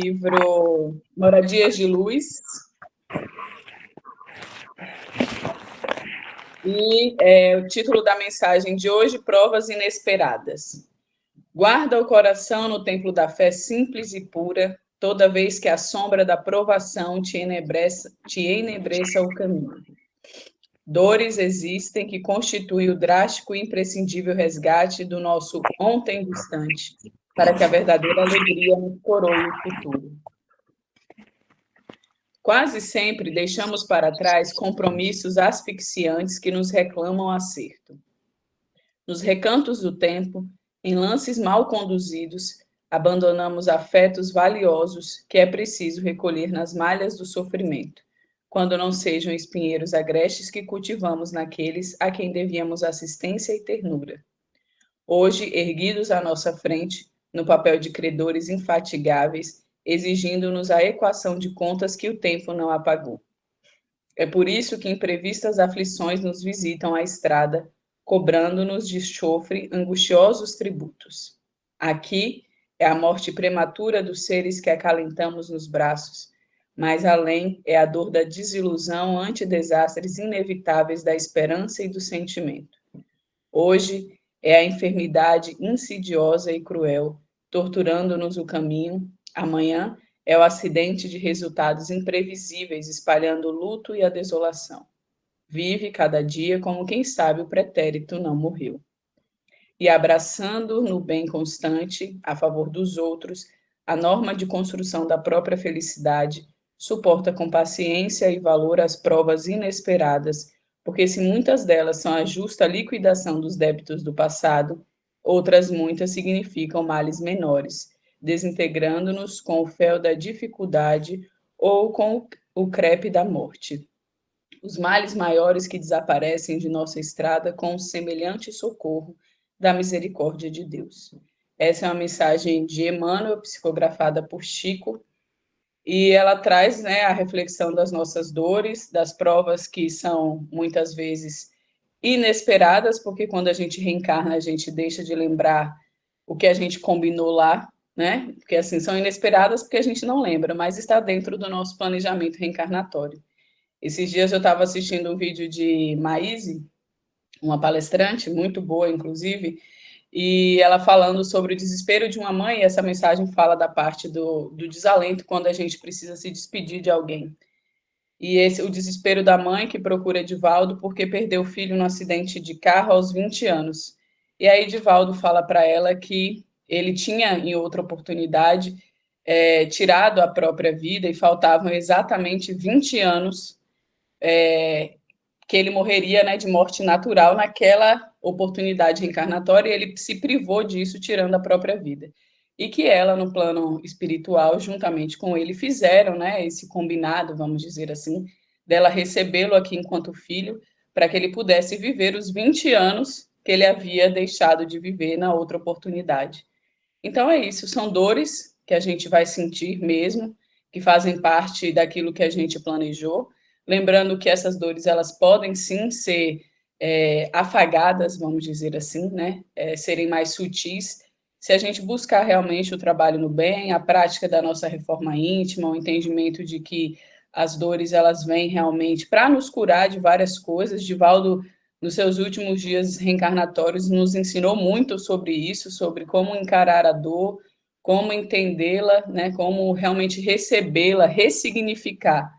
livro Moradias de Luz. E o título da mensagem de hoje, Provas Inesperadas. Guarda o coração no templo da fé simples e pura, toda vez que a sombra da provação te enebreça o caminho. Dores existem que constituem o drástico e imprescindível resgate do nosso ontem distante, para que a verdadeira alegria nos coroe o futuro. Quase sempre deixamos para trás compromissos asfixiantes que nos reclamam acerto. Nos recantos do tempo, em lances mal conduzidos, abandonamos afetos valiosos que é preciso recolher nas malhas do sofrimento, quando não sejam espinheiros agrestes que cultivamos naqueles a quem devíamos assistência e ternura. Hoje, erguidos à nossa frente, no papel de credores infatigáveis, exigindo-nos a equação de contas que o tempo não apagou. É por isso que imprevistas aflições nos visitam à estrada, cobrando-nos de chofre angustiosos tributos. Aqui é a morte prematura dos seres que acalentamos nos braços, mais além é a dor da desilusão ante desastres inevitáveis da esperança e do sentimento. Hoje é a enfermidade insidiosa e cruel, torturando-nos o caminho. Amanhã é o acidente de resultados imprevisíveis, espalhando o luto e a desolação. Vive cada dia como quem sabe o pretérito não morreu. E abraçando no bem constante, a favor dos outros, a norma de construção da própria felicidade, suporta com paciência e valor as provas inesperadas, porque se muitas delas são a justa liquidação dos débitos do passado, outras muitas significam males menores, desintegrando-nos com o fel da dificuldade ou com o crepe da morte. Os males maiores que desaparecem de nossa estrada com o semelhante socorro da misericórdia de Deus. Essa é uma mensagem de Emmanuel, psicografada por Chico, e ela traz, né, a reflexão das nossas dores, das provas que são muitas vezes inesperadas, porque quando a gente reencarna, a gente deixa de lembrar o que a gente combinou lá, né? Porque assim, são inesperadas porque a gente não lembra, mas está dentro do nosso planejamento reencarnatório. Esses dias eu estava assistindo um vídeo de Maíse, uma palestrante muito boa, inclusive, e ela falando sobre o desespero de uma mãe, e essa mensagem fala da parte do desalento quando a gente precisa se despedir de alguém. E o desespero da mãe que procura Edivaldo porque perdeu o filho no acidente de carro aos 20 anos. E aí Edivaldo fala para ela que ele tinha, em outra oportunidade, tirado a própria vida e faltavam exatamente 20 anos que ele morreria, né, de morte natural naquela oportunidade reencarnatória, e ele se privou disso, tirando a própria vida. E que ela, no plano espiritual, juntamente com ele, fizeram, né, esse combinado, vamos dizer assim, dela recebê-lo aqui enquanto filho, para que ele pudesse viver os 20 anos que ele havia deixado de viver na outra oportunidade. Então é isso, são dores que a gente vai sentir mesmo, que fazem parte daquilo que a gente planejou, lembrando que essas dores elas podem sim ser afagadas, vamos dizer assim, né? Serem mais sutis, se a gente buscar realmente o trabalho no bem, a prática da nossa reforma íntima, o entendimento de que as dores elas vêm realmente para nos curar de várias coisas. Divaldo, nos seus últimos dias reencarnatórios, nos ensinou muito sobre isso, sobre como encarar a dor, como entendê-la, né? Como realmente recebê-la, ressignificar.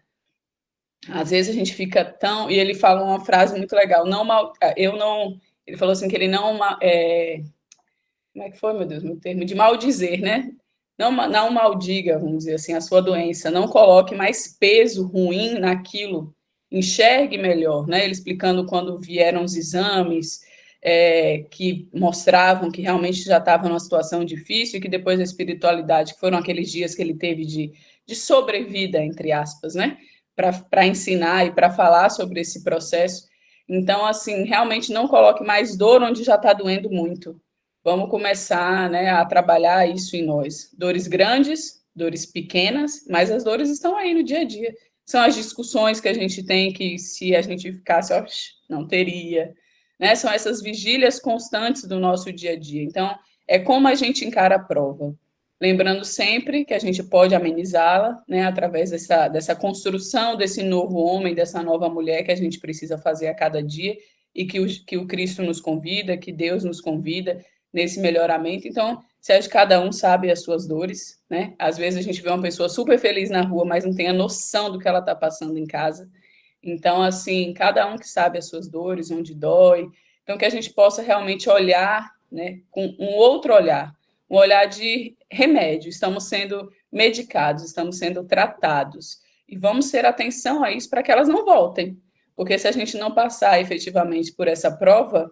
Às vezes a gente fica tão... E ele fala uma frase muito legal, ele falou assim que ele não... como é que foi, meu Deus, meu termo? De maldizer, né? Não maldiga, vamos dizer assim, a sua doença. Não coloque mais peso ruim naquilo. Enxergue melhor, né? Ele explicando quando vieram os exames que mostravam que realmente já estava numa situação difícil e que depois da espiritualidade, que foram aqueles dias que ele teve de sobrevida, entre aspas, né? Para ensinar e para falar sobre esse processo. Então, assim, realmente não coloque mais dor onde já está doendo muito. Vamos começar, né, a trabalhar isso em nós. Dores grandes, dores pequenas, mas as dores estão aí no dia a dia. São as discussões que a gente tem que, se a gente ficasse, ó, não teria. Né? São essas vigílias constantes do nosso dia a dia. Então, é como a gente encara a prova. lembrando sempre que a gente pode amenizá-la, né, através dessa construção desse novo homem, dessa nova mulher que a gente precisa fazer a cada dia e que o Cristo nos convida, que Deus nos convida nesse melhoramento. Então, se acha que cada um sabe as suas dores, né? Às vezes a gente vê uma pessoa super feliz na rua, mas não tem a noção do que ela está passando em casa. Então, assim, cada um que sabe as suas dores, onde dói, então que a gente possa realmente olhar, né, com um outro olhar, um olhar de remédio. Estamos sendo medicados, estamos sendo tratados, e vamos ter atenção a isso para que elas não voltem, porque se a gente não passar efetivamente por essa prova,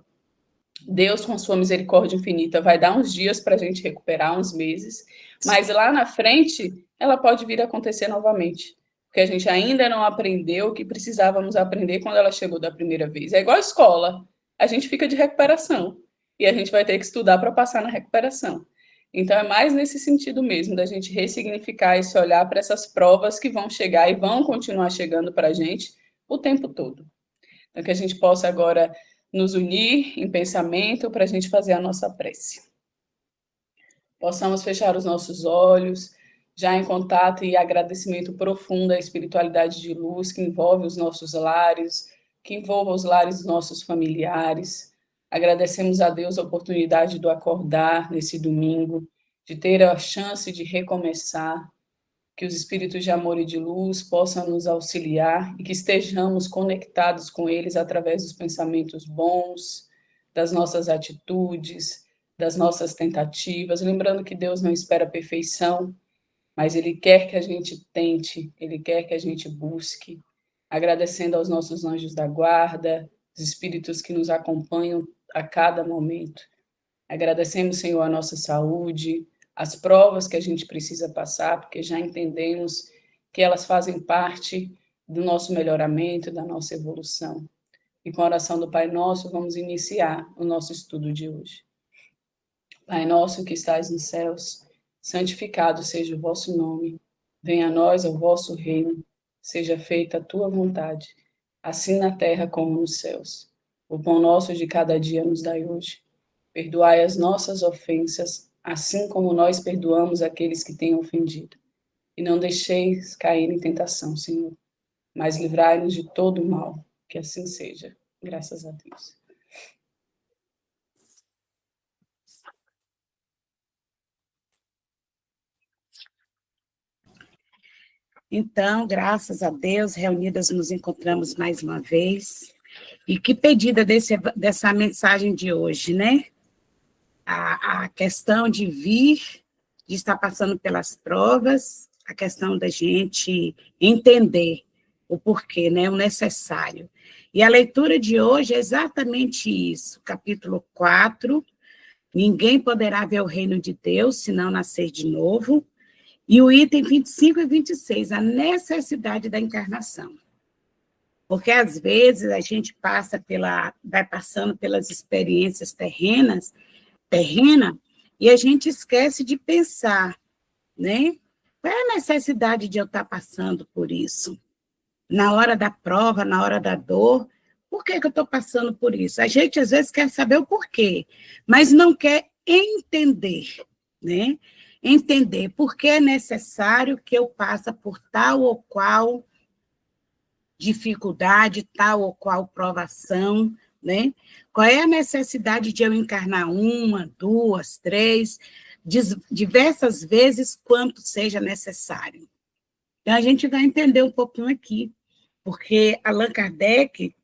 Deus, com sua misericórdia infinita, vai dar uns dias para a gente recuperar, uns meses, mas lá na frente ela pode vir a acontecer novamente, porque a gente ainda não aprendeu o que precisávamos aprender quando ela chegou da primeira vez. É igual a escola, a gente fica de recuperação e a gente vai ter que estudar para passar na recuperação. Então, é mais nesse sentido mesmo, da gente ressignificar esse olhar para essas provas que vão chegar e vão continuar chegando para a gente o tempo todo. Então, que a gente possa agora nos unir em pensamento para a gente fazer a nossa prece. Possamos fechar os nossos olhos, já em contato e agradecimento profundo à espiritualidade de luz que envolve os nossos lares, que envolva os lares dos nossos familiares. Agradecemos a Deus a oportunidade do acordar nesse domingo, de ter a chance de recomeçar, que os espíritos de amor e de luz possam nos auxiliar e que estejamos conectados com eles através dos pensamentos bons, das nossas atitudes, das nossas tentativas, lembrando que Deus não espera a perfeição, mas Ele quer que a gente tente, Ele quer que a gente busque, agradecendo aos nossos anjos da guarda, os espíritos que nos acompanham a cada momento. Agradecemos, Senhor, a nossa saúde, as provas que a gente precisa passar, porque já entendemos que elas fazem parte do nosso melhoramento, da nossa evolução. E com a oração do Pai Nosso, vamos iniciar o nosso estudo de hoje. Pai nosso que estais nos céus, santificado seja o vosso nome. Venha a nós o vosso reino. Seja feita a tua vontade, assim na terra como nos céus. O pão nosso de cada dia nos dai hoje. Perdoai as nossas ofensas, assim como nós perdoamos aqueles que têm ofendido. E não deixeis cair em tentação, Senhor, mas livrai-nos de todo o mal. Que assim seja. Graças a Deus. Então, graças a Deus, reunidas nos encontramos mais uma vez. E que pedida dessa mensagem de hoje, né? A questão de vir, de estar passando pelas provas, a questão da gente entender o porquê, né? O necessário. E a leitura de hoje é exatamente isso, capítulo 4, ninguém poderá ver o reino de Deus se não nascer de novo. E o item 25 e 26, a necessidade da encarnação. Porque, às vezes, a gente vai passando pelas experiências terrena, e a gente esquece de pensar, né? Qual é a necessidade de eu estar passando por isso? Na hora da prova, na hora da dor, por que eu estou passando por isso? A gente, às vezes, quer saber o porquê, mas não quer entender, né? Entender por que é necessário que eu passe por tal ou qual dificuldade, tal ou qual provação, né? Qual é a necessidade de eu encarnar uma, duas, três, diversas vezes, quanto seja necessário. Então, a gente vai entender um pouquinho aqui, porque Allan Kardec,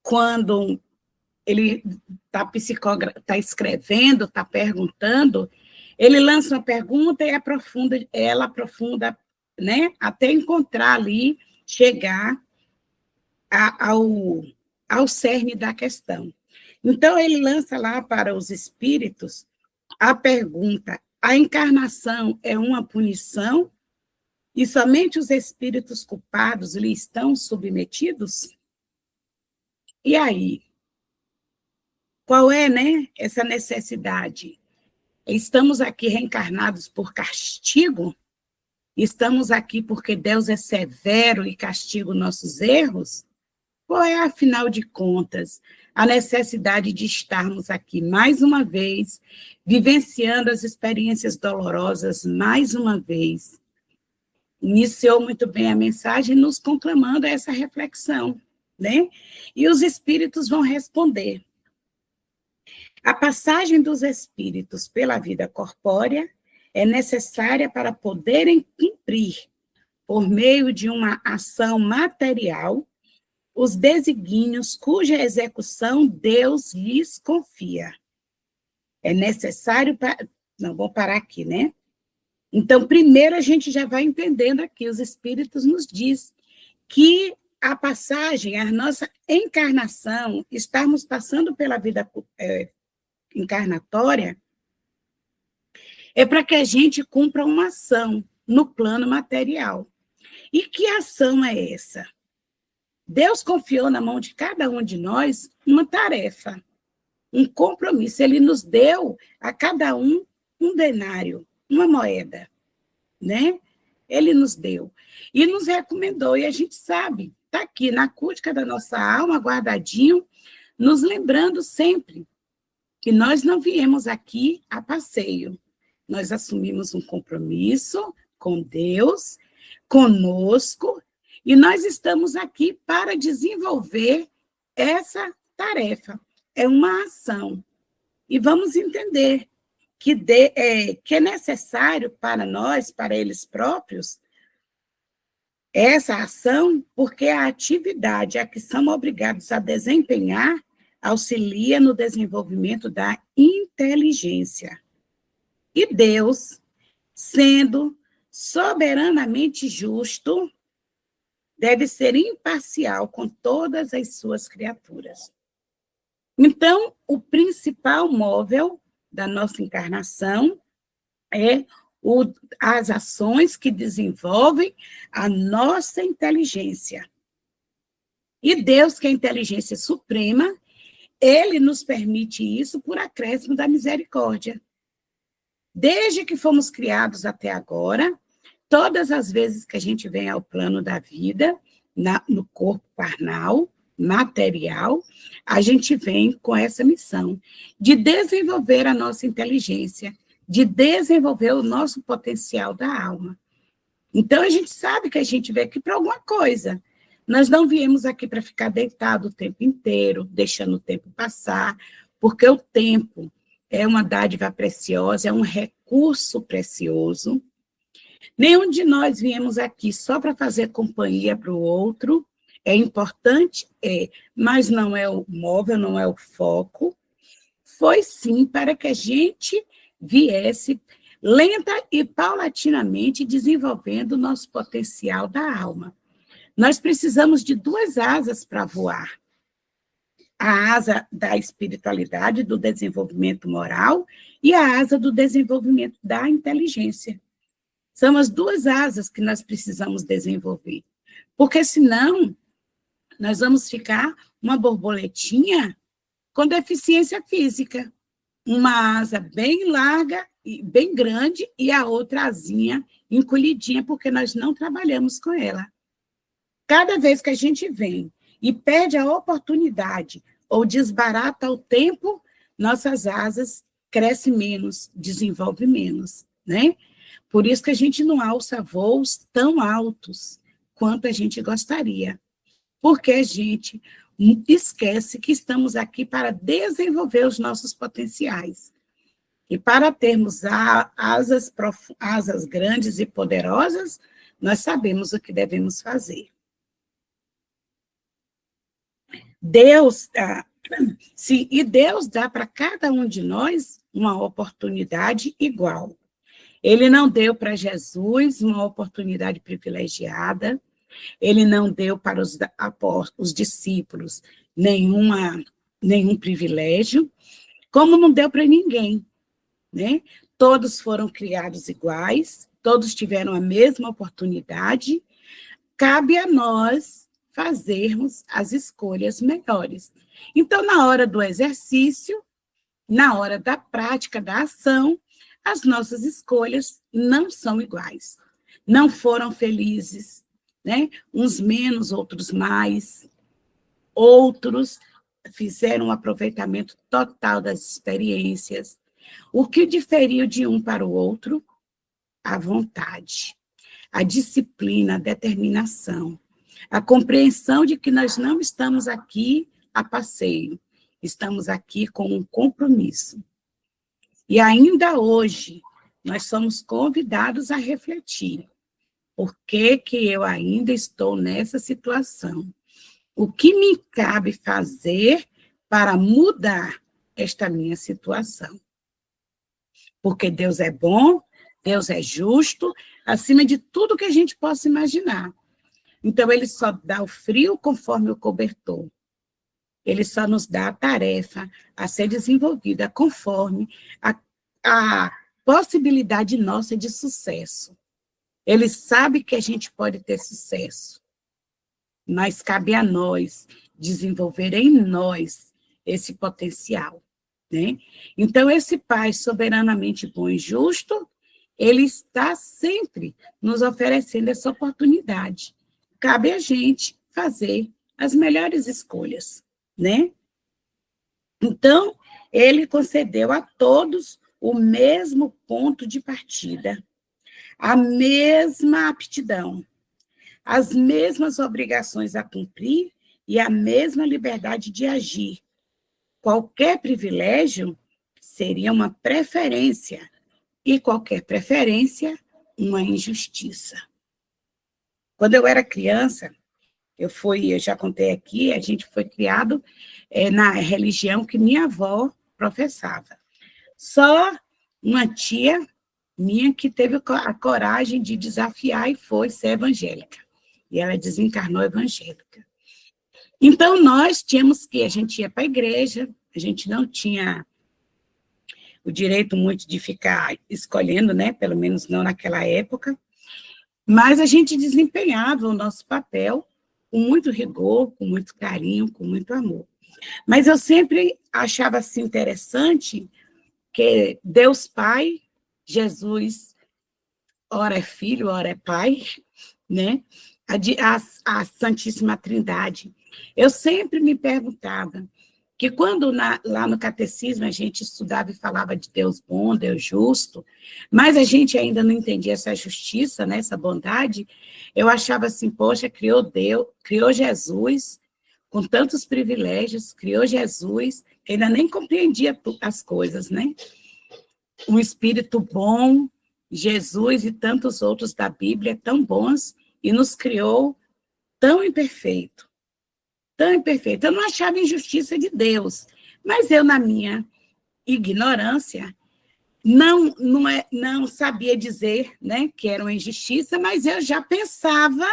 quando ele está escrevendo, está perguntando, ele lança uma pergunta e ela aprofunda, né, até encontrar ali, chegar ao cerne da questão. Então, ele lança lá para os espíritos a pergunta: a encarnação é uma punição e somente os espíritos culpados lhe estão submetidos? E aí? Qual é, né, essa necessidade? Estamos aqui reencarnados por castigo? Estamos aqui porque Deus é severo e castiga os nossos erros? Qual é, afinal de contas, a necessidade de estarmos aqui mais uma vez, vivenciando as experiências dolorosas mais uma vez? Iniciou muito bem a mensagem nos conclamando a essa reflexão, né? E os espíritos vão responder. A passagem dos espíritos pela vida corpórea é necessária para poderem cumprir, por meio de uma ação material, os desígnios cuja execução Deus lhes confia. É necessário para... Não, vou parar aqui, né? Então, primeiro a gente já vai entendendo aqui, os espíritos nos diz que a passagem, a nossa encarnação, estarmos passando pela vida encarnatória, é para que a gente cumpra uma ação no plano material. E que ação é essa? Deus confiou na mão de cada um de nós uma tarefa, um compromisso. Ele nos deu a cada um denário, uma moeda, né? Ele nos deu e nos recomendou, e a gente sabe, está aqui na cútica da nossa alma, guardadinho, nos lembrando sempre que nós não viemos aqui a passeio, nós assumimos um compromisso com Deus, conosco, e nós estamos aqui para desenvolver essa tarefa. É uma ação. E vamos entender que é necessário para nós, para eles próprios, essa ação, porque a atividade a que são obrigados a desempenhar auxilia no desenvolvimento da inteligência. E Deus, sendo soberanamente justo, deve ser imparcial com todas as suas criaturas. Então, o principal móvel da nossa encarnação é as ações que desenvolvem a nossa inteligência. E Deus, que é a inteligência suprema, ele nos permite isso por acréscimo da misericórdia. Desde que fomos criados até agora, todas as vezes que a gente vem ao plano da vida, no corpo carnal, material, a gente vem com essa missão de desenvolver a nossa inteligência, de desenvolver o nosso potencial da alma. Então, a gente sabe que a gente veio aqui para alguma coisa. Nós não viemos aqui para ficar deitado o tempo inteiro, deixando o tempo passar, porque o tempo é uma dádiva preciosa, é um recurso precioso. Nenhum de nós viemos aqui só para fazer companhia para o outro. É importante, mas não é o móvel, não é o foco. Foi sim para que a gente viesse lenta e paulatinamente desenvolvendo o nosso potencial da alma. Nós precisamos de duas asas para voar. A asa da espiritualidade, do desenvolvimento moral, e a asa do desenvolvimento da inteligência. São as duas asas que nós precisamos desenvolver. Porque, senão, nós vamos ficar uma borboletinha com deficiência física. Uma asa bem larga, e bem grande, e a outra asinha encolhidinha, porque nós não trabalhamos com ela. Cada vez que a gente vem e perde a oportunidade ou desbarata o tempo, nossas asas crescem menos, desenvolvem menos, né? Por isso que a gente não alça voos tão altos quanto a gente gostaria, porque a gente esquece que estamos aqui para desenvolver os nossos potenciais. E para termos asas grandes e poderosas, nós sabemos o que devemos fazer. Deus dá para cada um de nós uma oportunidade igual. Ele não deu para Jesus uma oportunidade privilegiada, ele não deu para os discípulos nenhum privilégio, como não deu para ninguém, né? Todos foram criados iguais, todos tiveram a mesma oportunidade, cabe a nós fazermos as escolhas melhores. Então, na hora do exercício, na hora da prática, da ação, as nossas escolhas não são iguais. Não foram felizes, né? Uns menos, outros mais. outros fizeram um aproveitamento total das experiências. O que diferiu de um para o outro? A vontade, a disciplina, a determinação, a compreensão de que nós não estamos aqui a passeio, estamos aqui com um compromisso. E ainda hoje, nós somos convidados a refletir. Por que que eu ainda estou nessa situação? O que me cabe fazer para mudar esta minha situação? Porque Deus é bom, Deus é justo, acima de tudo que a gente possa imaginar. Então, ele só dá o frio conforme o cobertor. Ele só nos dá a tarefa a ser desenvolvida conforme a possibilidade nossa de sucesso. Ele sabe que a gente pode ter sucesso, mas cabe a nós desenvolver em nós esse potencial, né? Então, esse Pai soberanamente bom e justo, ele está sempre nos oferecendo essa oportunidade. Cabe a gente fazer as melhores escolhas, né? Então, ele concedeu a todos o mesmo ponto de partida, a mesma aptidão, as mesmas obrigações a cumprir e a mesma liberdade de agir. Qualquer privilégio seria uma preferência, e qualquer preferência, uma injustiça. Quando eu era criança, eu já contei aqui, a gente foi criado na religião que minha avó professava. Só uma tia minha que teve a coragem de desafiar e foi ser evangélica. E ela desencarnou evangélica. Então, a gente ia para a igreja, a gente não tinha o direito muito de ficar escolhendo, né? Pelo menos não naquela época, mas a gente desempenhava o nosso papel com muito rigor, com muito carinho, com muito amor. Mas eu sempre achava assim interessante que Deus Pai, Jesus, ora é Filho, ora é Pai, né? A Santíssima Trindade. Eu sempre me perguntava que quando lá no catecismo a gente estudava e falava de Deus bom, Deus justo, mas a gente ainda não entendia essa justiça, né, essa bondade, eu achava assim, poxa, criou Jesus com tantos privilégios, criou Jesus, ainda nem compreendia as coisas, né? Um espírito bom, Jesus e tantos outros da Bíblia tão bons, e nos criou tão imperfeito. Tão imperfeito. Eu não achava injustiça de Deus, mas eu, na minha ignorância, não sabia dizer, né, que era uma injustiça, mas eu já pensava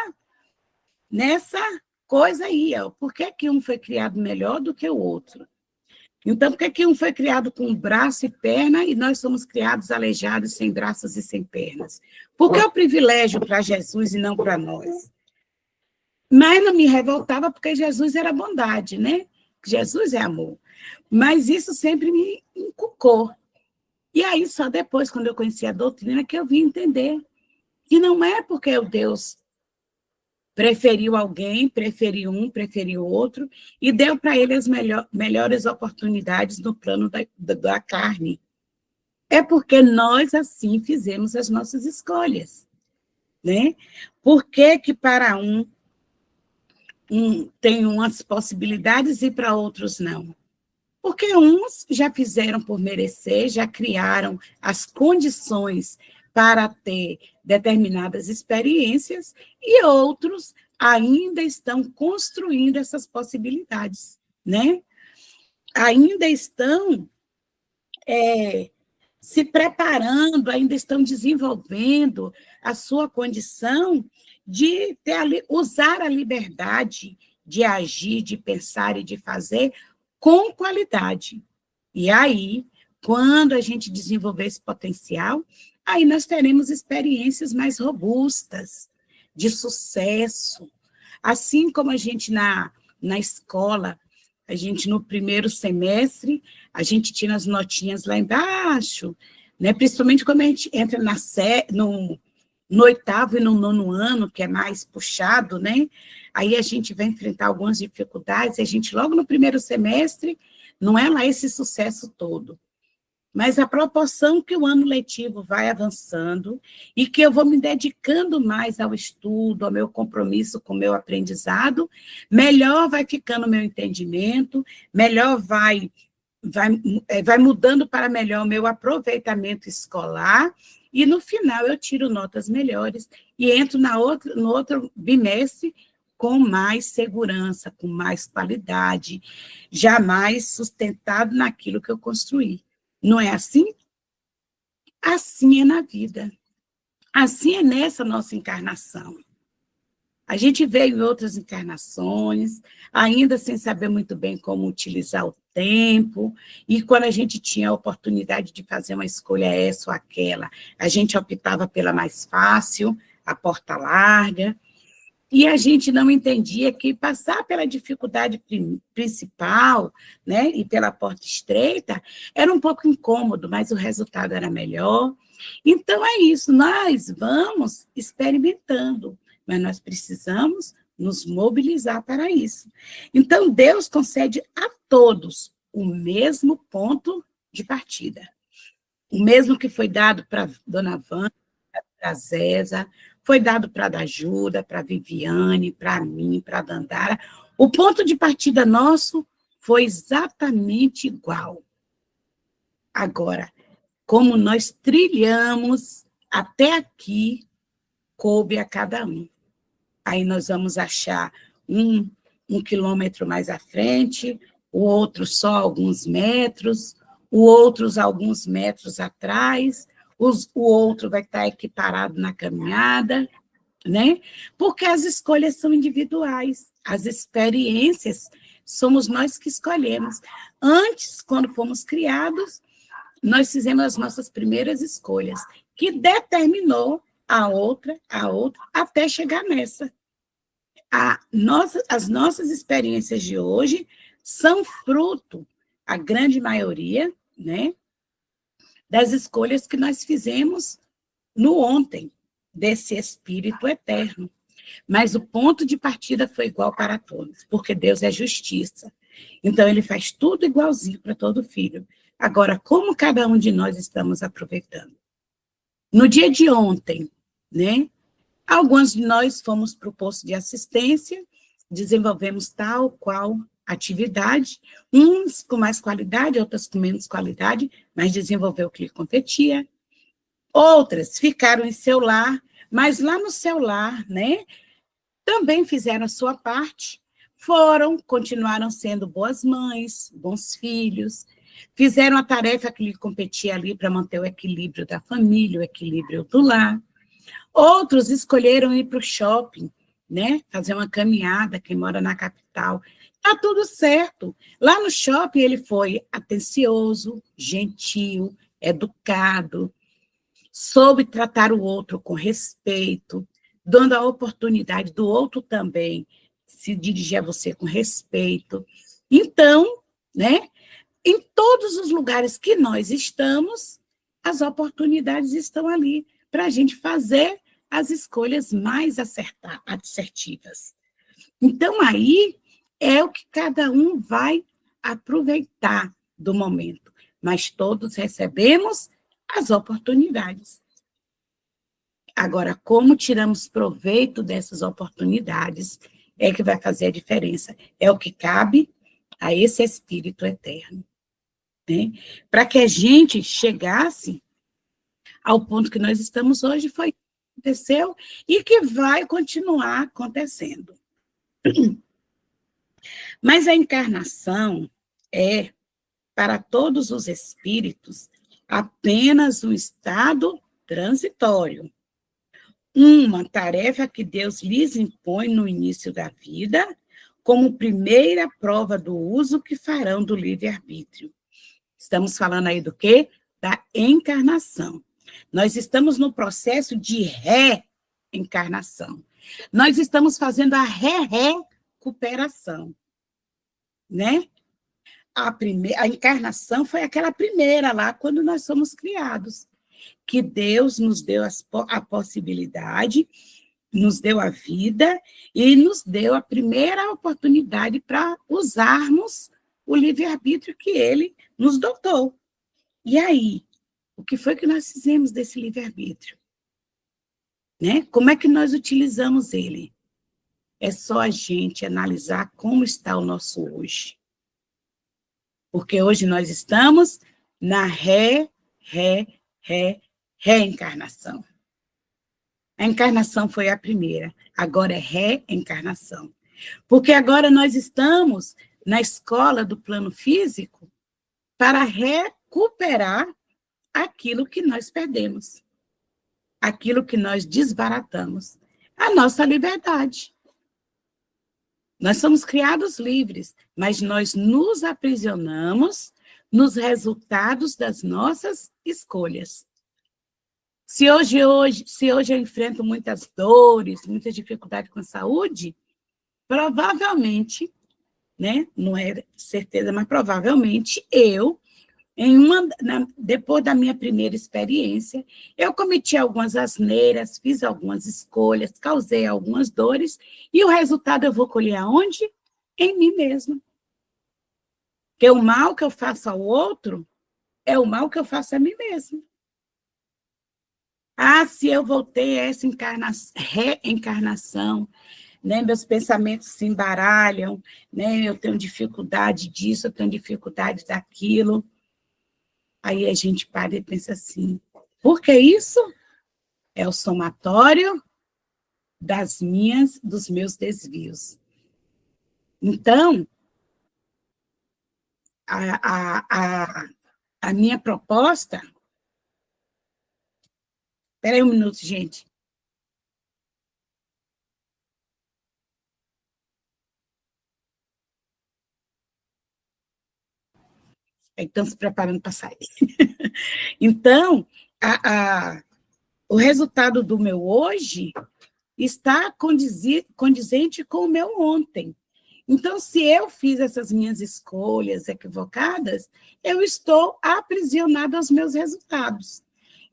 nessa coisa aí, ó, por que que um foi criado melhor do que o outro? Então, por que que um foi criado com braço e perna e nós somos criados aleijados, sem braços e sem pernas? Por que o privilégio para Jesus e não para nós? Mas não me revoltava porque Jesus era bondade, né? Jesus é amor. Mas isso sempre me inculcou. E aí, só depois, quando eu conheci a doutrina, que eu vim entender que não é porque o Deus preferiu alguém, preferiu um, preferiu outro, e deu para ele as melhores oportunidades no plano da carne. É porque nós, assim, fizemos as nossas escolhas, né? Por que que para tem umas possibilidades e para outros não? Porque uns já fizeram por merecer, já criaram as condições para ter determinadas experiências, e outros ainda estão construindo essas possibilidades, né? Ainda estão se preparando, ainda estão desenvolvendo a sua condição de usar a liberdade de agir, de pensar e de fazer com qualidade. E aí, quando a gente desenvolver esse potencial, aí nós teremos experiências mais robustas, de sucesso. Assim como a gente na escola, a gente no primeiro semestre, a gente tinha as notinhas lá embaixo, né? Principalmente quando a gente entra no no 8º e no 9º ano, que é mais puxado, né? Aí a gente vai enfrentar algumas dificuldades, e a gente, logo no primeiro semestre, não é lá esse sucesso todo. Mas a proporção que o ano letivo vai avançando e que eu vou me dedicando mais ao estudo, ao meu compromisso com o meu aprendizado, melhor vai ficando o meu entendimento, melhor vai mudando para melhor o meu aproveitamento escolar, e no final eu tiro notas melhores e entro no outro bimestre com mais segurança, com mais qualidade, jamais sustentado naquilo que eu construí. Não é assim? Assim é na vida. Assim é nessa nossa encarnação. A gente veio em outras encarnações, ainda sem saber muito bem como utilizar o tempo, e quando a gente tinha a oportunidade de fazer uma escolha essa ou aquela, a gente optava pela mais fácil, a porta larga, e a gente não entendia que passar pela dificuldade principal, né, e pela porta estreita, era um pouco incômodo, mas o resultado era melhor. Então, é isso, nós vamos experimentando, mas nós precisamos nos mobilizar para isso. Então, Deus concede a todos o mesmo ponto de partida. O mesmo que foi dado para Dona Wanda, para a Zéza, foi dado para a Dajuda, para a Viviane, para mim, para a Dandara. O ponto de partida nosso foi exatamente igual. Agora, como nós trilhamos até aqui, coube a cada um. Aí nós vamos achar um quilômetro mais à frente, o outro só alguns metros, o outro alguns metros atrás, o outro vai estar equiparado na caminhada, né? Porque as escolhas são individuais, as experiências somos nós que escolhemos. Antes, quando fomos criados, nós fizemos as nossas primeiras escolhas, que determinou a outra, até chegar nessa. As nossas experiências de hoje são fruto, a grande maioria, né, das escolhas que nós fizemos no ontem, desse Espírito eterno. Mas o ponto de partida foi igual para todos, porque Deus é justiça. Então, ele faz tudo igualzinho para todo filho. Agora, como cada um de nós estamos aproveitando? No dia de ontem, né, alguns de nós fomos para o posto de assistência, desenvolvemos tal qual atividade, uns com mais qualidade, outras com menos qualidade, mas desenvolveu o que lhe competia. Outras ficaram em seu lar, mas lá no seu lar, né, também fizeram a sua parte, continuaram sendo boas mães, bons filhos, fizeram a tarefa que lhe competia ali para manter o equilíbrio da família, o equilíbrio do lar. Outros escolheram ir para o shopping, né, fazer uma caminhada, quem mora na capital. Está tudo certo. Lá no shopping ele foi atencioso, gentil, educado, soube tratar o outro com respeito, dando a oportunidade do outro também se dirigir a você com respeito. Então, né, em todos os lugares que nós estamos, as oportunidades estão ali para a gente fazer as escolhas mais assertivas. Então, aí é o que cada um vai aproveitar do momento, mas todos recebemos as oportunidades. Agora, como tiramos proveito dessas oportunidades é que vai fazer a diferença. É o que cabe a esse Espírito eterno, né? Para que a gente chegasse ao ponto que nós estamos hoje, aconteceu e que vai continuar acontecendo. Mas a encarnação é, para todos os espíritos, apenas um estado transitório. Uma tarefa que Deus lhes impõe no início da vida, como primeira prova do uso que farão do livre-arbítrio. Estamos falando aí do quê? Da encarnação. Nós estamos no processo de reencarnação. Nós estamos fazendo a recuperação, né? A encarnação foi aquela primeira lá, quando nós somos criados. que Deus nos deu a possibilidade, nos deu a vida e nos deu a primeira oportunidade para usarmos o livre-arbítrio que ele nos dotou. E aí, o que foi que nós fizemos desse livre-arbítrio? Né? Como é que nós utilizamos ele? É só a gente analisar como está o nosso hoje. Porque hoje nós estamos na reencarnação. A encarnação foi a primeira, agora é reencarnação. Porque agora nós estamos na escola do plano físico para recuperar aquilo que nós perdemos, aquilo que nós desbaratamos, a nossa liberdade. Nós somos criados livres, mas nós nos aprisionamos nos resultados das nossas escolhas. Se hoje eu enfrento muitas dores, muita dificuldade com a saúde, provavelmente, né, não é certeza, mas provavelmente depois da minha primeira experiência, eu cometi algumas asneiras, fiz algumas escolhas, causei algumas dores, e o resultado eu vou colher aonde? Em mim mesma. Porque o mal que eu faço ao outro é o mal que eu faço a mim mesma. Ah, se eu voltei a essa reencarnação, né, meus pensamentos se embaralham, né, eu tenho dificuldade disso, eu tenho dificuldade daquilo. Aí a gente para e pensa assim, por que isso? É o somatório dos meus desvios. Então, a minha proposta... Espera aí um minuto, gente. Estão se preparando para sair. Então, o resultado do meu hoje está condizente com o meu ontem. Então, se eu fiz essas minhas escolhas equivocadas, eu estou aprisionada aos meus resultados.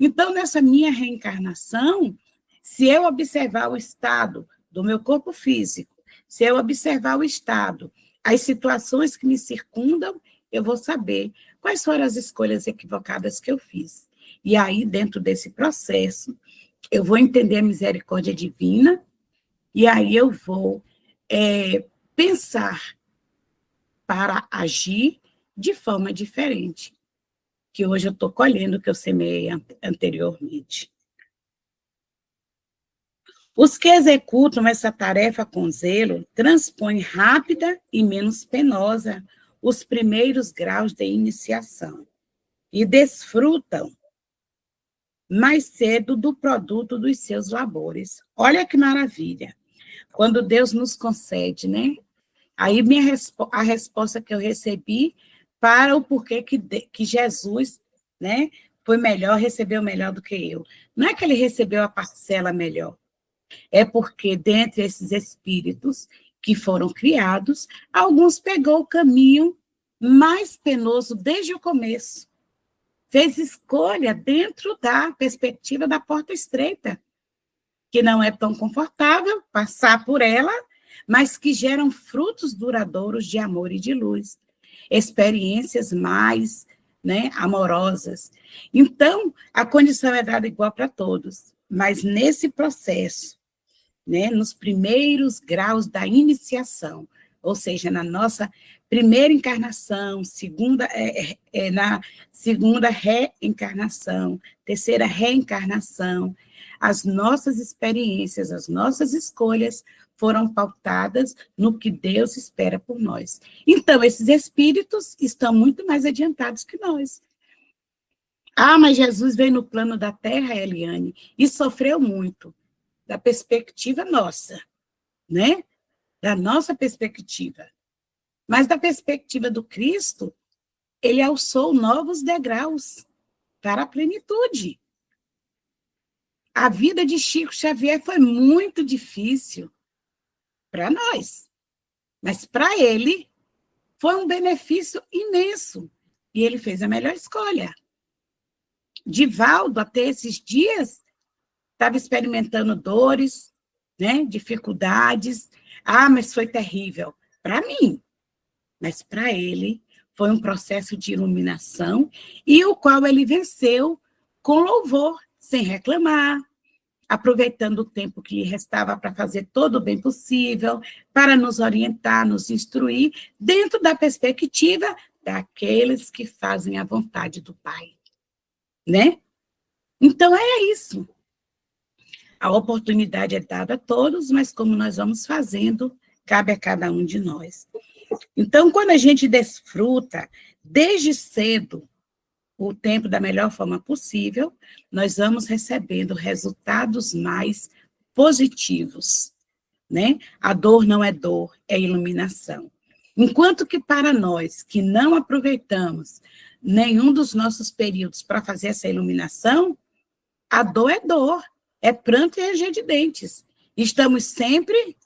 Então, nessa minha reencarnação, se eu observar o estado do meu corpo físico, se eu observar o estado, as situações que me circundam, eu vou saber quais foram as escolhas equivocadas que eu fiz. E aí, dentro desse processo, eu vou entender a misericórdia divina, e aí eu vou pensar para agir de forma diferente, que hoje eu estou colhendo o que eu semeei anteriormente. Os que executam essa tarefa com zelo transpõem rápida e menos penosa os primeiros graus de iniciação e desfrutam mais cedo do produto dos seus labores. Olha que maravilha! Quando Deus nos concede, né? Aí a resposta que eu recebi para o porquê que Jesus, né, foi melhor, recebeu melhor do que eu. Não é que ele recebeu a parcela melhor, é porque dentre esses espíritos que foram criados, alguns pegou o caminho mais penoso desde o começo. Fez escolha dentro da perspectiva da porta estreita, que não é tão confortável passar por ela, mas que geram frutos duradouros de amor e de luz, experiências mais, né, amorosas. Então, a condição é dada igual para todos, mas nesse processo, né, nos primeiros graus da iniciação, ou seja, na nossa primeira encarnação, na segunda reencarnação, terceira reencarnação, as nossas experiências, as nossas escolhas foram pautadas no que Deus espera por nós. Então, esses espíritos estão muito mais adiantados que nós. Ah, mas Jesus veio no plano da Terra, Eliane, e sofreu muito, da perspectiva nossa, né? Da nossa perspectiva. Mas da perspectiva do Cristo, ele alçou novos degraus para a plenitude. A vida de Chico Xavier foi muito difícil para nós, mas para ele foi um benefício imenso, e ele fez a melhor escolha. Divaldo, até esses dias, estava experimentando dores, né, dificuldades. Ah, mas foi terrível. Para mim, mas para ele foi um processo de iluminação e o qual ele venceu com louvor, sem reclamar, aproveitando o tempo que lhe restava para fazer todo o bem possível, para nos orientar, nos instruir, dentro da perspectiva daqueles que fazem a vontade do Pai, né? Então, é isso. A oportunidade é dada a todos, mas como nós vamos fazendo, cabe a cada um de nós. Então, quando a gente desfruta, desde cedo, o tempo da melhor forma possível, nós vamos recebendo resultados mais positivos, né? A dor não é dor, é iluminação. Enquanto que para nós que não aproveitamos nenhum dos nossos períodos para fazer essa iluminação, a dor, é pranto e ranger de dentes. Estamos sempre,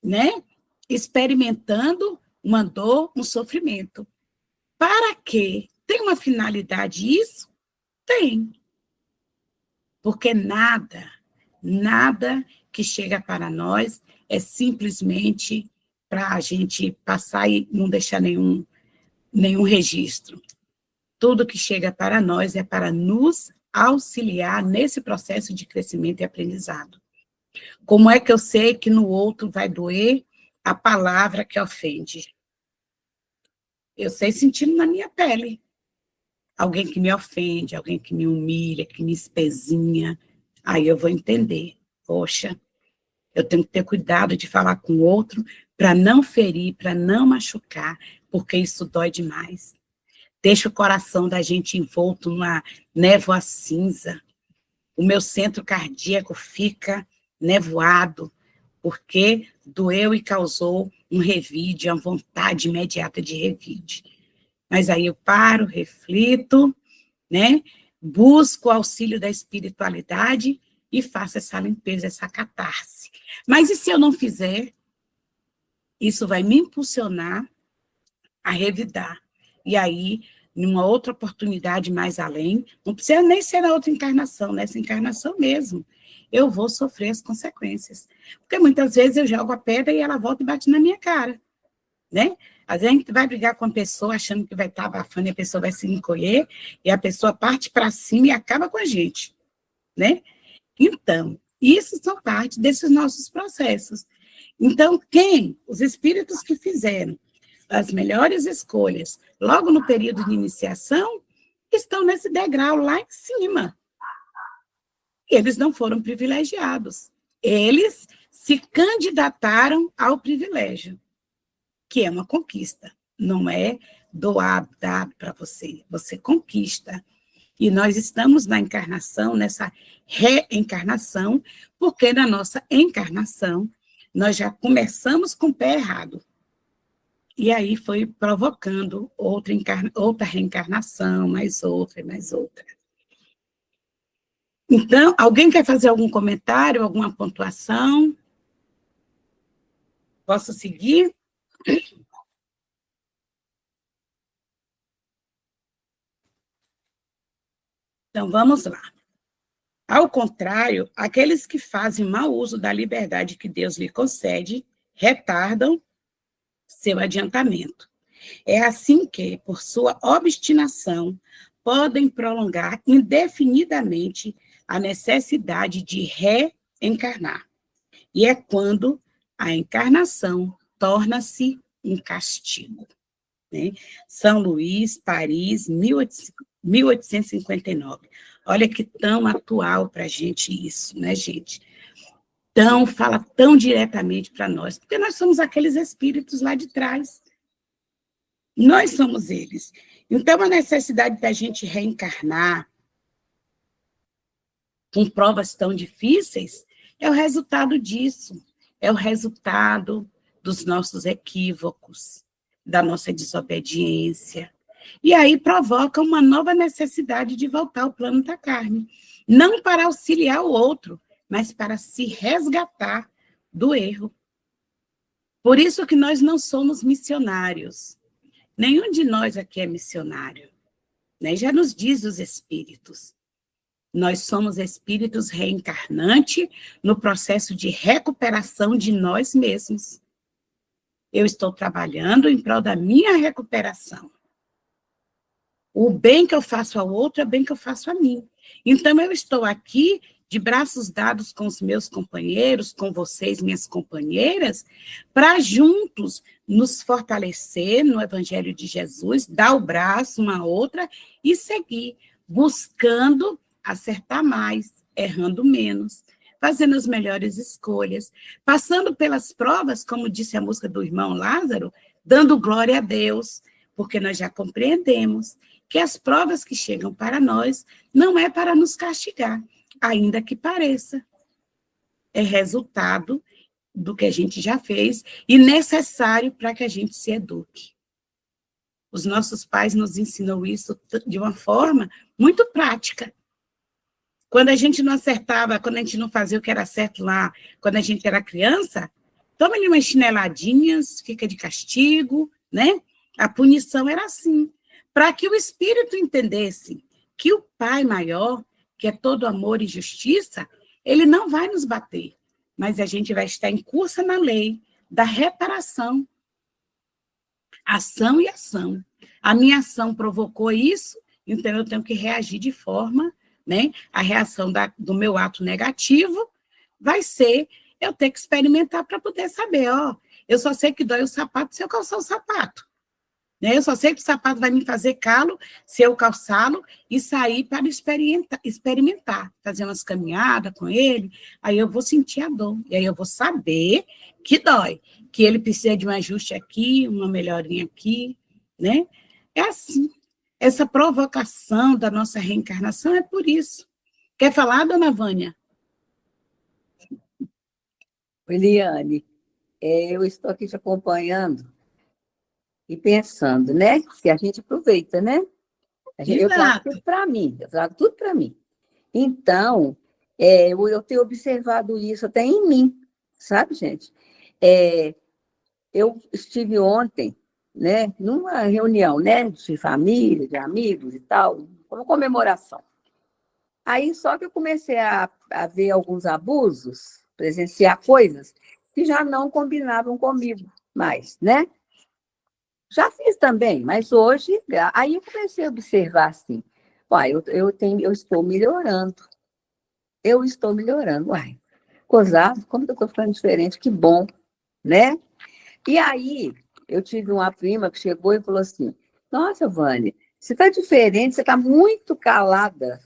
né, experimentando uma dor, um sofrimento. Para quê? Tem uma finalidade isso? Tem. Porque nada que chega para nós é simplesmente para a gente passar e não deixar nenhum registro. Tudo que chega para nós é para nos auxiliar nesse processo de crescimento e aprendizado. Como é que eu sei que no outro vai doer a palavra que ofende? Eu sei sentindo na minha pele. Alguém que me ofende, alguém que me humilha, que me espezinha, aí eu vou entender. Poxa, eu tenho que ter cuidado de falar com o outro para não ferir, para não machucar, porque isso dói demais. Deixa o coração da gente envolto numa névoa cinza. O meu centro cardíaco fica nevoado, porque doeu e causou um revide, uma vontade imediata de revide. Mas aí eu paro, reflito, né? Busco o auxílio da espiritualidade e faço essa limpeza, essa catarse. Mas e se eu não fizer? Isso vai me impulsionar a revidar. E aí, numa outra oportunidade mais além, não precisa nem ser na outra encarnação, nessa encarnação mesmo, eu vou sofrer as consequências. Porque muitas vezes eu jogo a pedra e ela volta e bate na minha cara, né? Às vezes a gente vai brigar com a pessoa achando que vai estar abafando e a pessoa vai se encolher e a pessoa parte para cima e acaba com a gente, né? Então, isso são parte desses nossos processos. Então, os espíritos que fizeram as melhores escolhas logo no período de iniciação estão nesse degrau lá em cima. Eles não foram privilegiados. Eles se candidataram ao privilégio, que é uma conquista. Não é doado, dado para você. Você conquista. E nós estamos na encarnação, nessa reencarnação, porque na nossa encarnação nós já começamos com o pé errado. E aí foi provocando outra reencarnação, mais outra, mais outra. Então, alguém quer fazer algum comentário, alguma pontuação? Posso seguir? Então, vamos lá. Ao contrário, aqueles que fazem mau uso da liberdade que Deus lhe concede, retardam seu adiantamento. É assim que, por sua obstinação, podem prolongar indefinidamente a necessidade de reencarnar. E é quando a encarnação torna-se um castigo. Né? São Luís, Paris, 1859. Olha que tão atual para a gente isso, né, gente? Fala tão diretamente para nós, porque nós somos aqueles espíritos lá de trás. Nós somos eles. Então, a necessidade da gente reencarnar com provas tão difíceis é o resultado disso, é o resultado dos nossos equívocos, da nossa desobediência. E aí provoca uma nova necessidade de voltar ao plano da carne, não para auxiliar o outro, mas para se resgatar do erro. Por isso que nós não somos missionários. Nenhum de nós aqui é missionário, né? Já nos diz os espíritos. Nós somos espíritos reencarnantes no processo de recuperação de nós mesmos. Eu estou trabalhando em prol da minha recuperação. O bem que eu faço ao outro é o bem que eu faço a mim. Então, eu estou aqui de braços dados com os meus companheiros, com vocês, minhas companheiras, para juntos nos fortalecer no Evangelho de Jesus, dar o braço uma à outra e seguir, buscando acertar mais, errando menos, fazendo as melhores escolhas, passando pelas provas, como disse a música do irmão Lázaro, dando glória a Deus, porque nós já compreendemos que as provas que chegam para nós não é para nos castigar, ainda que pareça. É resultado do que a gente já fez e necessário para que a gente se eduque. Os nossos pais nos ensinam isso de uma forma muito prática. Quando a gente não acertava, quando a gente não fazia o que era certo lá, quando a gente era criança, toma-lhe umas chineladinhas, fica de castigo, né? A punição era assim, para que o espírito entendesse que o Pai maior, que é todo amor e justiça, ele não vai nos bater, mas a gente vai estar em curso na lei da reparação. Ação e ação. A minha ação provocou isso, então eu tenho que reagir de forma, né? A reação do meu ato negativo vai ser eu ter que experimentar para poder saber, ó, eu só sei que dói o sapato se eu calçar o sapato. Né? Eu só sei que o sapato vai me fazer calo se eu calçá-lo e sair para experimentar, fazer umas caminhadas com ele, aí eu vou sentir a dor, e aí eu vou saber que dói, que ele precisa de um ajuste aqui, uma melhorinha aqui, né? É assim. Essa provocação da nossa reencarnação é por isso. Quer falar, dona Vânia? Eliane, eu estou aqui te acompanhando e pensando, né? Que a gente aproveita, né? Eu trago tudo para mim, Então, eu tenho observado isso até em mim, sabe, gente? Eu estive ontem, né, numa reunião, né, de família, de amigos e tal, uma comemoração. Aí só que eu comecei a ver alguns abusos, presenciar coisas que já não combinavam comigo mais, né? Já fiz também, mas hoje, aí eu comecei a observar assim, uai, eu estou melhorando. Uai, gozado, como que eu estou ficando diferente? Que bom, né? E aí, eu tive uma prima que chegou e falou assim, nossa, Vânia, você está diferente, você está muito calada.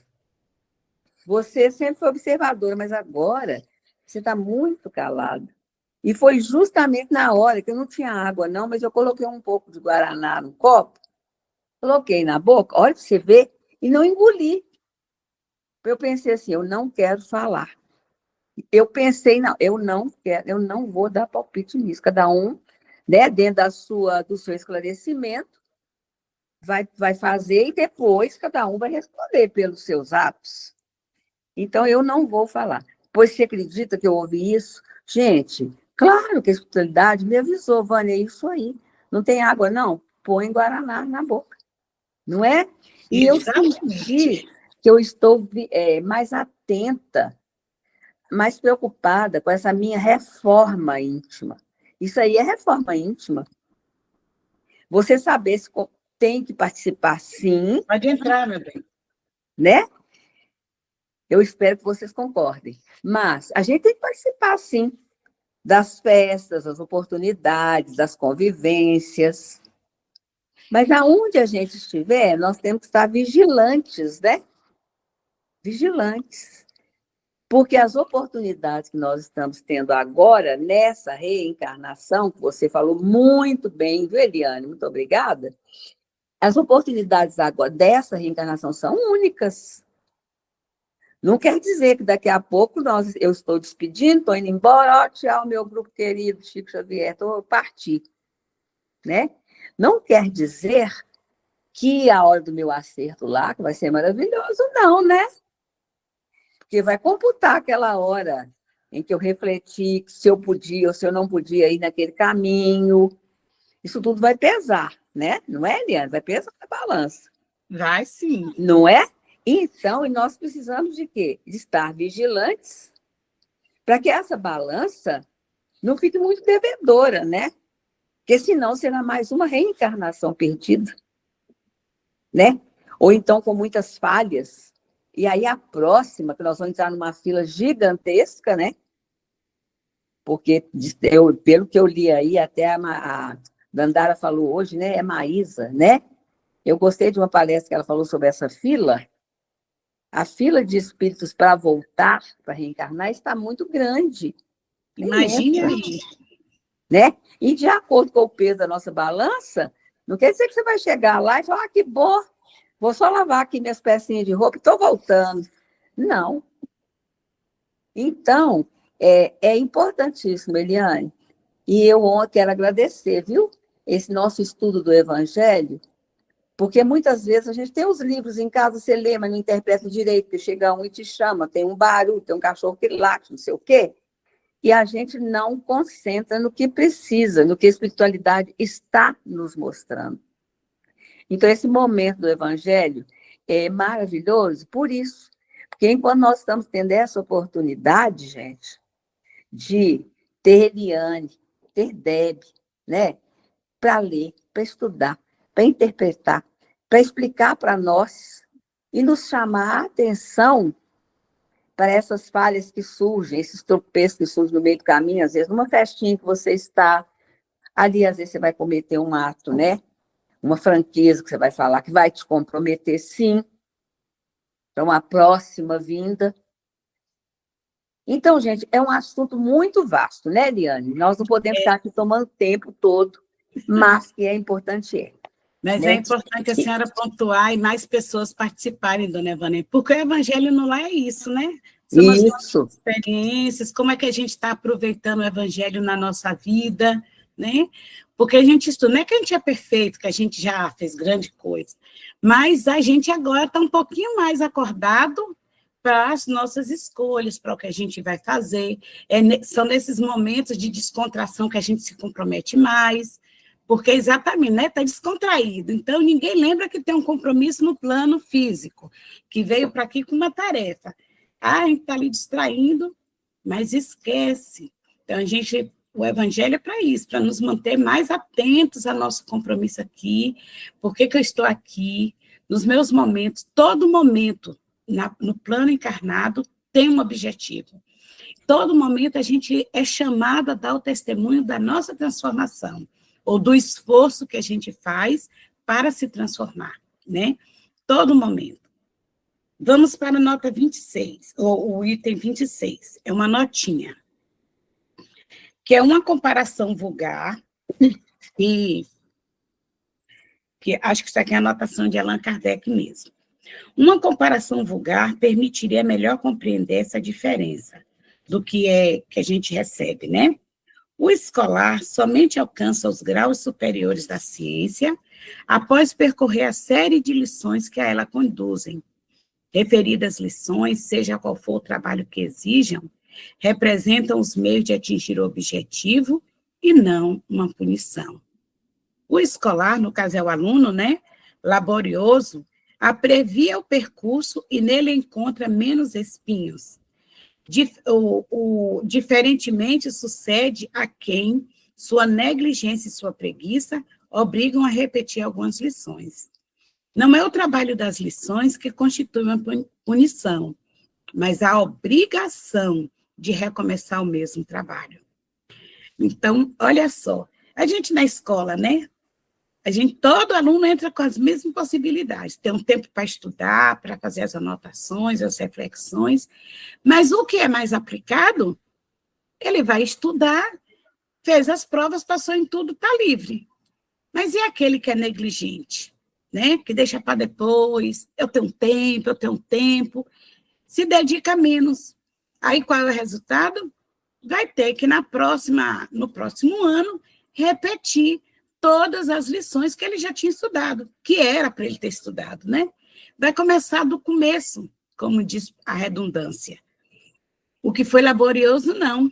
Você sempre foi observadora, mas agora você está muito calada. E foi justamente na hora que eu não tinha água, não, mas eu coloquei um pouco de guaraná no copo, coloquei na boca, olha para você ver, e não engoli. Eu pensei assim, eu não quero falar. Eu pensei, não, eu não quero, eu não vou dar palpite nisso. Cada um, né, dentro do seu esclarecimento, vai fazer e depois cada um vai responder pelos seus atos. Então, eu não vou falar. Pois você acredita que eu ouvi isso? Gente, claro que a espiritualidade me avisou, Vânia, é isso aí. Não tem água, não? Põe guaraná na boca. Não é? E eu senti que eu estou mais atenta, mais preocupada com essa minha reforma íntima. Isso aí é reforma íntima. Você saber se tem que participar, sim. Pode entrar, meu bem. Né? Eu espero que vocês concordem. Mas a gente tem que participar, sim, das festas, das oportunidades, das convivências. Mas aonde a gente estiver, nós temos que estar vigilantes, né? Vigilantes. Porque as oportunidades que nós estamos tendo agora, nessa reencarnação, que você falou muito bem, viu, Eliane? Muito obrigada. As oportunidades agora dessa reencarnação são únicas. Não quer dizer que daqui a pouco eu estou despedindo, estou indo embora, ó, tchau, meu grupo querido, Chico Xavier, estou partindo, né? Não quer dizer que a hora do meu acerto lá, que vai ser maravilhoso, não, né? Porque vai computar aquela hora em que eu refleti se eu podia ou se eu não podia ir naquele caminho. Isso tudo vai pesar, né? Não é, Eliane? Vai pesar na balança. Vai sim. Não é? Então, e nós precisamos de quê? De estar vigilantes para que essa balança não fique muito devedora, né? Porque senão será mais uma reencarnação perdida, né? Ou então com muitas falhas. E aí a próxima, que nós vamos entrar numa fila gigantesca, né? Porque, pelo que eu li aí, até a Dandara falou hoje, né? É Maísa, né? Eu gostei de uma palestra que ela falou sobre essa fila. A fila de espíritos para voltar, para reencarnar, está muito grande. Imagine imensa, aí. né? E de acordo com o peso da nossa balança, não quer dizer que você vai chegar lá e falar, que bom, vou só lavar aqui minhas pecinhas de roupa e estou voltando. Não. Então, é importantíssimo, Eliane. E eu quero agradecer, viu? Esse nosso estudo do Evangelho, porque muitas vezes a gente tem os livros em casa, você lê, mas não interpreta direito, porque chega um e te chama, tem um barulho, tem um cachorro que late, não sei o quê, e a gente não concentra no que precisa, no que a espiritualidade está nos mostrando. Então, esse momento do Evangelho é maravilhoso por isso, porque enquanto nós estamos tendo essa oportunidade, gente, de ter Eliane, ter Deb, né, para ler, para estudar, para interpretar, para explicar para nós e nos chamar a atenção para essas falhas que surgem, esses tropeços que surgem no meio do caminho, às vezes numa festinha que você está, ali às vezes você vai cometer um ato, né? Uma franqueza que você vai falar, que vai te comprometer, sim, para uma próxima vinda. Então, gente, é um assunto muito vasto, né, Eliane? Nós não podemos ficar aqui tomando tempo todo, mas que é importante, Mas né? é importante a senhora pontuar e mais pessoas participarem, dona Evânia, porque o evangelho no lar é isso, né? São as Isso. nossas experiências, como é que a gente está aproveitando o evangelho na nossa vida, né? Porque a gente estuda, não é que a gente é perfeito, que a gente já fez grande coisa, mas a gente agora está um pouquinho mais acordado para as nossas escolhas, para o que a gente vai fazer. São nesses momentos de descontração que a gente se compromete mais, porque exatamente, né, está descontraído. Então, ninguém lembra que tem um compromisso no plano físico, que veio para aqui com uma tarefa. Ah, a gente está ali distraindo, mas esquece. Então, o evangelho é para isso, para nos manter mais atentos ao nosso compromisso aqui, por que eu estou aqui, nos meus momentos, todo momento, no plano encarnado, tem um objetivo. Todo momento a gente é chamado a dar o testemunho da nossa transformação, ou do esforço que a gente faz para se transformar, né? Todo momento. Vamos para a nota 26, ou o item 26, é uma notinha, que é uma comparação vulgar, que acho que isso aqui é a anotação de Allan Kardec mesmo. Uma comparação vulgar permitiria melhor compreender essa diferença do que a gente recebe, né? O escolar somente alcança os graus superiores da ciência após percorrer a série de lições que a ela conduzem. Referidas lições, seja qual for o trabalho que exijam, representam os meios de atingir o objetivo e não uma punição. O escolar, no caso é o aluno, né, laborioso, abrevia o percurso e nele encontra menos espinhos. Diferentemente sucede a quem sua negligência e sua preguiça obrigam a repetir algumas lições. Não é o trabalho das lições que constitui uma punição, mas a obrigação de recomeçar o mesmo trabalho. Então, olha só, a gente na escola, né? Todo aluno entra com as mesmas possibilidades, tem um tempo para estudar, para fazer as anotações, as reflexões, mas o que é mais aplicado, ele vai estudar, fez as provas, passou em tudo, está livre. Mas e aquele que é negligente, né? Que deixa para depois, eu tenho tempo, se dedica menos. Aí qual é o resultado? Vai ter que no próximo ano, repetir todas as lições que ele já tinha estudado, que era para ele ter estudado, né? Vai começar do começo, como diz a redundância. O que foi laborioso, não.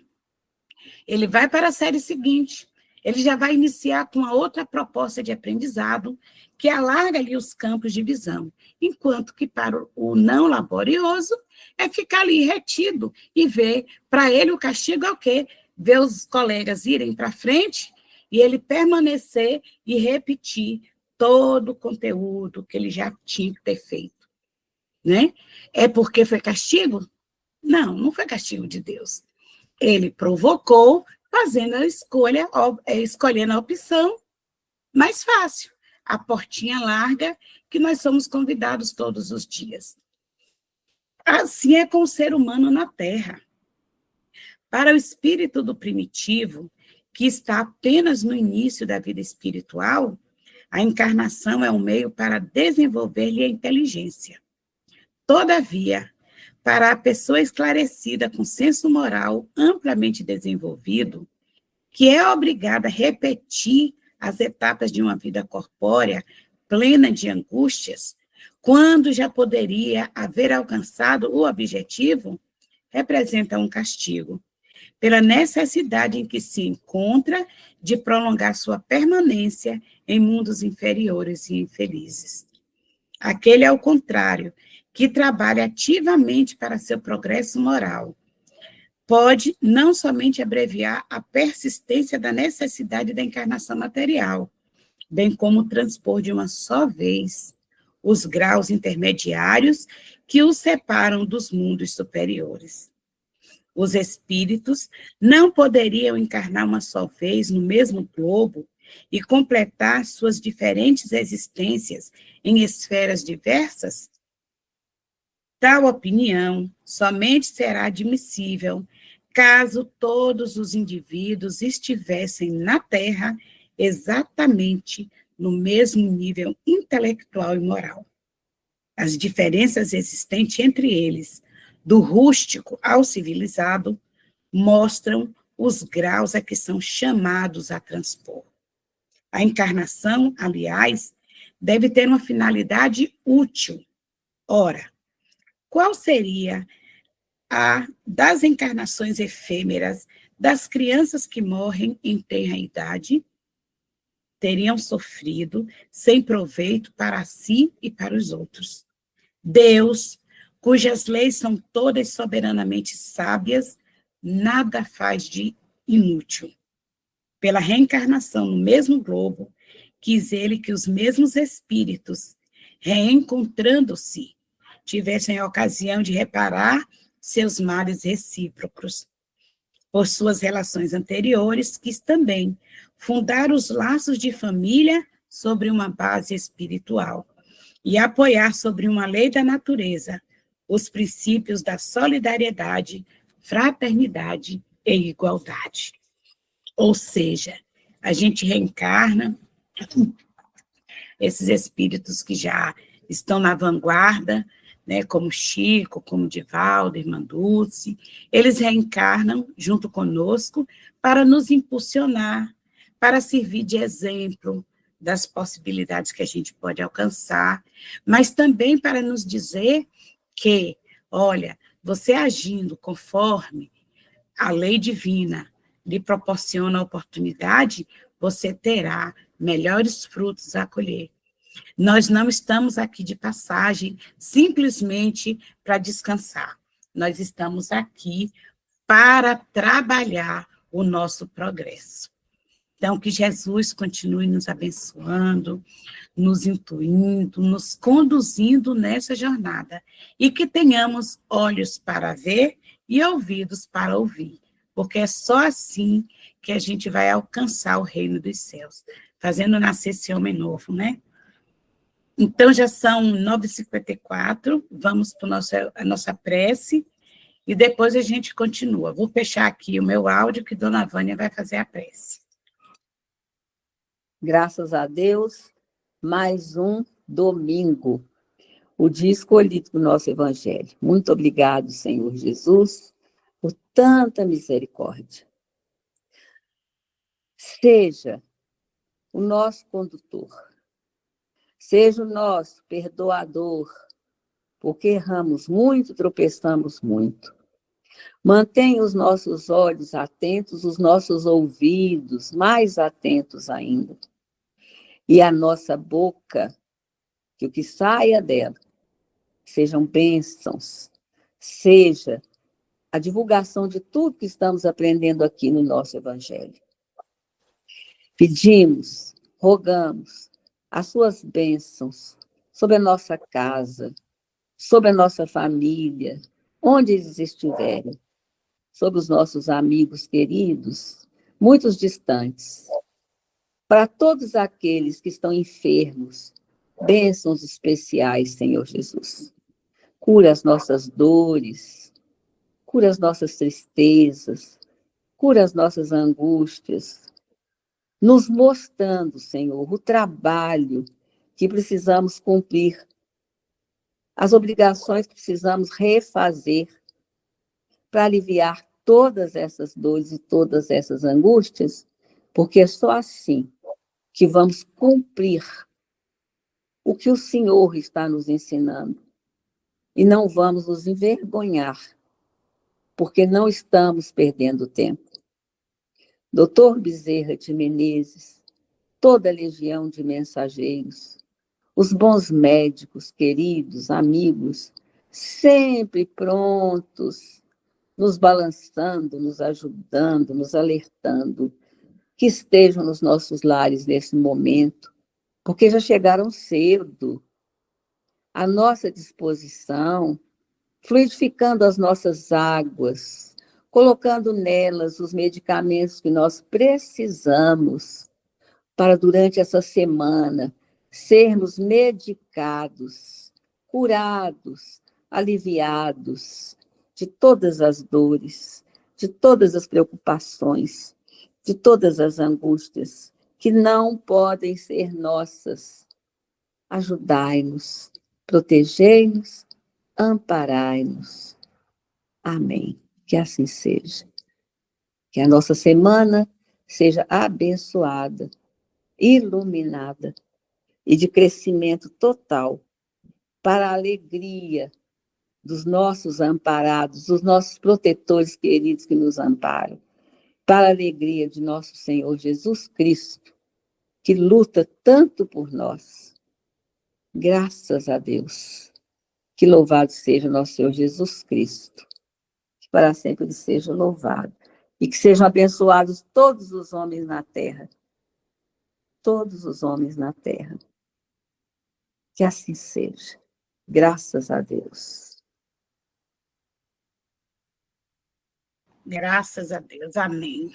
Ele vai para a série seguinte, ele já vai iniciar com a outra proposta de aprendizado, que alarga-lhe os campos de visão, enquanto que para o não laborioso é ficar ali retido e ver, para ele o castigo é o quê? Ver os colegas irem para frente e ele permanecer e repetir todo o conteúdo que ele já tinha que ter feito, né? É porque foi castigo? Não, não foi castigo de Deus. Ele provocou fazendo a escolha, escolhendo a opção mais fácil, a portinha larga que nós somos convidados todos os dias. Assim é com o ser humano na Terra. Para o espírito do primitivo, que está apenas no início da vida espiritual, a encarnação é um meio para desenvolver-lhe a inteligência. Todavia, para a pessoa esclarecida com senso moral amplamente desenvolvido, que é obrigada a repetir as etapas de uma vida corpórea plena de angústias, quando já poderia haver alcançado o objetivo, representa um castigo, pela necessidade em que se encontra de prolongar sua permanência em mundos inferiores e infelizes. Aquele, ao contrário, que trabalha ativamente para seu progresso moral, pode não somente abreviar a persistência da necessidade da encarnação material, bem como transpor de uma só vez os graus intermediários que os separam dos mundos superiores. Os espíritos não poderiam encarnar uma só vez no mesmo globo e completar suas diferentes existências em esferas diversas? Tal opinião somente será admissível caso todos os indivíduos estivessem na Terra exatamente no mesmo nível intelectual e moral. As diferenças existentes entre eles, do rústico ao civilizado, mostram os graus a que são chamados a transpor. A encarnação, aliás, deve ter uma finalidade útil. Ora, qual seria a das encarnações efêmeras das crianças que morrem em tenra idade? Teriam sofrido sem proveito para si e para os outros. Deus, cujas leis são todas soberanamente sábias, nada faz de inútil. Pela reencarnação no mesmo globo, quis ele que os mesmos espíritos, reencontrando-se, tivessem a ocasião de reparar seus males recíprocos, por suas relações anteriores, quis também fundar os laços de família sobre uma base espiritual e apoiar sobre uma lei da natureza os princípios da solidariedade, fraternidade e igualdade. Ou seja, a gente reencarna esses espíritos que já estão na vanguarda, né, como Chico, como Divaldo, Irmã Dulce, eles reencarnam junto conosco para nos impulsionar, para servir de exemplo das possibilidades que a gente pode alcançar, mas também para nos dizer que, olha, você agindo conforme a lei divina lhe proporciona a oportunidade, você terá melhores frutos a colher. Nós não estamos aqui de passagem simplesmente para descansar. Nós estamos aqui para trabalhar o nosso progresso. Então, que Jesus continue nos abençoando, nos intuindo, nos conduzindo nessa jornada. E que tenhamos olhos para ver e ouvidos para ouvir. Porque é só assim que a gente vai alcançar o reino dos céus. Fazendo nascer esse homem novo, né? Então, já são 9h54, vamos para a nossa prece, e depois a gente continua. Vou fechar aqui o meu áudio, que Dona Vânia vai fazer a prece. Graças a Deus, mais um domingo, o dia escolhido do nosso Evangelho. Muito obrigado, Senhor Jesus, por tanta misericórdia. Seja o nosso condutor, seja o nosso perdoador, porque erramos muito, tropeçamos muito. Mantenha os nossos olhos atentos, os nossos ouvidos mais atentos ainda. e a nossa boca, que o que saia dela sejam bênçãos, seja a divulgação de tudo que estamos aprendendo aqui no nosso Evangelho. Pedimos, rogamos as suas bênçãos sobre a nossa casa, sobre a nossa família, onde eles estiverem, sobre os nossos amigos queridos, muitos distantes. Para todos aqueles que estão enfermos, bênçãos especiais, Senhor Jesus. Cura as nossas dores, cura as nossas tristezas, cura as nossas angústias, nos mostrando, Senhor, o trabalho que precisamos cumprir, as obrigações que precisamos refazer para aliviar todas essas dores e todas essas angústias, porque é só assim que vamos cumprir o que o Senhor está nos ensinando. E não vamos nos envergonhar, porque não estamos perdendo tempo. Doutor Bezerra de Menezes, toda a legião de mensageiros, os bons médicos, queridos, amigos, sempre prontos, nos balançando, nos ajudando, nos alertando, que estejam nos nossos lares nesse momento, porque já chegaram cedo, à nossa disposição, fluidificando as nossas águas, colocando nelas os medicamentos que nós precisamos para, durante essa semana, sermos medicados, curados, aliviados de todas as dores, de todas as preocupações, de todas as angústias que não podem ser nossas. Ajudai-nos, protegei-nos, amparai-nos. Amém. Que assim seja. Que a nossa semana seja abençoada, iluminada e de crescimento total, para a alegria dos nossos amparados, dos nossos protetores queridos que nos amparam, para a alegria de nosso Senhor Jesus Cristo, que luta tanto por nós. Graças a Deus. Que louvado seja nosso Senhor Jesus Cristo. Que para sempre ele seja louvado. E que sejam abençoados todos os homens na terra. Todos os homens na terra. Que assim seja. Graças a Deus. Graças a Deus. Amém.